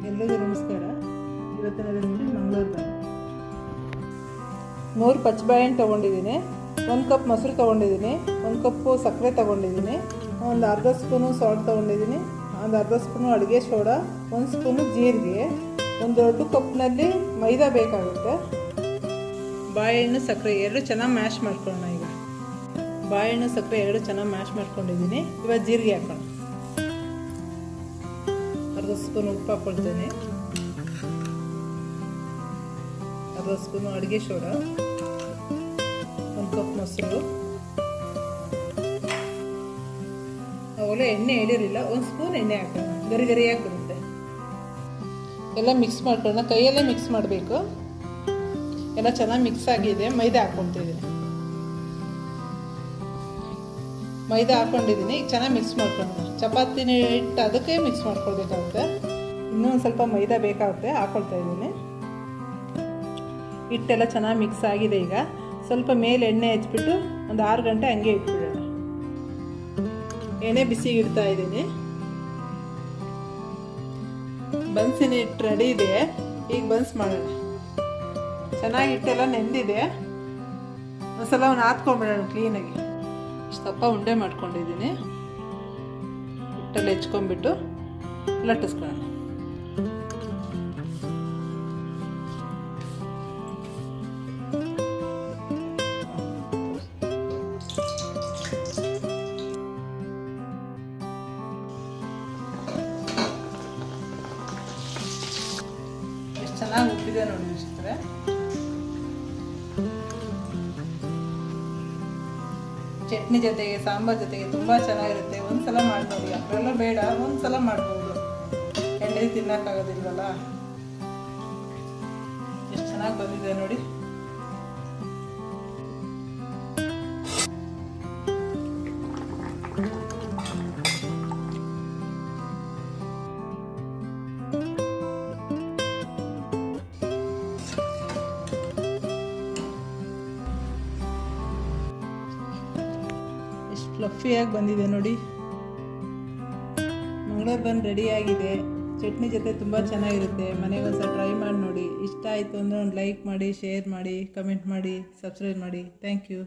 ಎಲ್ಲರಿಗೂ ನಮಸ್ಕಾರ. ಇವತ್ತಿನ ರೆಸಿಪಿ ಮಂಗಳೂರು ಬನ್. 100 ಪಚ್ಚಬಾಳೆಹಣ್ಣು ತೊಗೊಂಡಿದ್ದೀನಿ, 1 ಕಪ್ ಮೊಸರು ತೊಗೊಂಡಿದ್ದೀನಿ, 1 ಕಪ್ಪು ಸಕ್ಕರೆ ತೊಗೊಂಡಿದ್ದೀನಿ, ಒಂದು ಅರ್ಧ ಸ್ಪೂನು ಸಾಲ್ಟ್ ತೊಗೊಂಡಿದ್ದೀನಿ, ಒಂದು ಅರ್ಧ ಸ್ಪೂನು ಅಡುಗೆ ಸೋಡಾ, 1 ಸ್ಪೂನು ಜೀರಿಗೆ, ಒಂದು ದೊಡ್ಡ ಕಪ್ನಲ್ಲಿ ಮೈದಾ ಬೇಕಾಗುತ್ತೆ. ಬಾಳೆಹಣ್ಣು ಸಕ್ಕರೆ ಎರಡು ಚೆನ್ನಾಗಿ ಮ್ಯಾಶ್ ಮಾಡ್ಕೊಳ್ಳೋಣ. ಈಗ ಬಾಳೆಹಣ್ಣು ಸಕ್ಕರೆ ಎರಡು ಚೆನ್ನಾಗಿ ಮ್ಯಾಶ್ ಮಾಡ್ಕೊಂಡಿದ್ದೀನಿ. ಇವಾಗ ಜೀರಿಗೆ ಹಾಕೋಣ. ಅರ್ಧ ಸ್ಪೂನ್ ಉಪ್ಪು ಹಾಕ್ಕೊಳ್ತೇನೆ, ಅರ್ಧ ಸ್ಪೂನು ಅಡುಗೆ ಸೋಡಾ, 1 ಕಪ್ ಮೊಸರು, ಅವೆಲ್ಲ ಎಣ್ಣೆ ಹೇಳಿರಲಿಲ್ಲ, 1 ಸ್ಪೂನ್ ಎಣ್ಣೆ ಹಾಕೋಣ. ಗರಿ ಗರಿಯಾಗಿ ಬರುತ್ತೆ. ಎಲ್ಲ ಮಿಕ್ಸ್ ಮಾಡ್ಕೊಳ್ಳೋಣ. ಕೈಯಲ್ಲೇ ಮಿಕ್ಸ್ ಮಾಡಬೇಕು. ಎಲ್ಲ ಚೆನ್ನಾಗಿ ಮಿಕ್ಸ್ ಆಗಿದೆ. ಮೈದಾ ಹಾಕ್ಕೊಳ್ತಿದ್ದೀನಿ. ಮೈದಾ ಹಾಕ್ಕೊಂಡಿದ್ದೀನಿ. ಈಗ ಚೆನ್ನಾಗಿ ಮಿಕ್ಸ್ ಮಾಡ್ಕೊಳ್ಳೋಣ. ಚಪಾತಿನ ಹಿಟ್ಟು ಅದಕ್ಕೆ ಮಿಕ್ಸ್ ಮಾಡ್ಕೊಳ್ಬೇಕಾಗುತ್ತೆ. ಇನ್ನೂ ಒಂದು ಸ್ವಲ್ಪ ಮೈದಾ ಬೇಕಾಗುತ್ತೆ, ಹಾಕ್ಕೊಳ್ತಾ ಇದ್ದೀನಿ. ಹಿಟ್ಟೆಲ್ಲ ಚೆನ್ನಾಗಿ ಮಿಕ್ಸ್ ಆಗಿದೆ. ಈಗ ಸ್ವಲ್ಪ ಮೇಲೆ ಎಣ್ಣೆ ಹಚ್ಬಿಟ್ಟು ಒಂದು 6 ಗಂಟೆ ಹಂಗೆ ಇಟ್ಬಿಡೋಣ. ಎಣ್ಣೆ ಬಿಸಿ ಇಡ್ತಾ ಇದ್ದೀನಿ. ಬನ್ಸಿನ ಹಿಟ್ಟು ರೆಡಿ ಇದೆ. ಈಗ ಬನ್ಸ್ ಮಾಡೋಣ. ಚೆನ್ನಾಗಿ ಹಿಟ್ಟೆಲ್ಲ ನೆಂದಿದೆ. ಒಂದ್ಸಲ ಹಾತ್ಕೊಂಡ್ಬಿಡೋಣ ಕ್ಲೀನಾಗಿ. ಸ್ವಲ್ಪ ಉಂಡೆ ಮಾಡ್ಕೊಂಡಿದ್ದೀನಿ. ಹಿಟ್ಟಲ್ಲಿ ಹೆಚ್ಕೊಂಡ್ಬಿಟ್ಟು ಲಟ್ಟಿಸ್ಕೊಳ್ಳೋಣ. ಎಷ್ಟು ಚೆನ್ನಾಗಿ ಉಪ್ಪಿದೆ ನೋಡಿ ಅನಿಸುತ್ತೆ. ಚಟ್ನಿ ಜೊತೆಗೆ, ಸಾಂಬಾರ್ ಜೊತೆಗೆ ತುಂಬ ಚೆನ್ನಾಗಿರುತ್ತೆ. ಒಂದ್ಸಲ ಮಾಡಿ ನೋಡಿ. ಅಷ್ಟೆಲ್ಲ ಬೇಡ, ಒಂದ್ಸಲ ಮಾಡ್ಬೋದು. ಎಣ್ಣೆ ತಿನ್ನಕ್ಕಾಗೋದಿಲ್ವಲ್ಲ. ಎಷ್ಟು ಚೆನ್ನಾಗಿ ಬಂದಿದೆ ನೋಡಿ. ಫ್ಲಫಿಯಾಗಿ ಬಂದಿದೆ ನೋಡಿ. ಮಂಗಳೂರು ಬನ್ ರೆಡಿಯಾಗಿದೆ. ಚಟ್ನಿ ಜೊತೆ ತುಂಬ ಚೆನ್ನಾಗಿರುತ್ತೆ. ಮನೆಗೆ ಒಂದ್ಸಲ ಟ್ರೈ ಮಾಡಿ ನೋಡಿ. ಇಷ್ಟ ಆಯಿತು ಅಂದರೆ ಒಂದು ಲೈಕ್ ಮಾಡಿ, ಶೇರ್ ಮಾಡಿ, ಕಮೆಂಟ್ ಮಾಡಿ, ಸಬ್ಸ್ಕ್ರೈಬ್ ಮಾಡಿ. Thank you.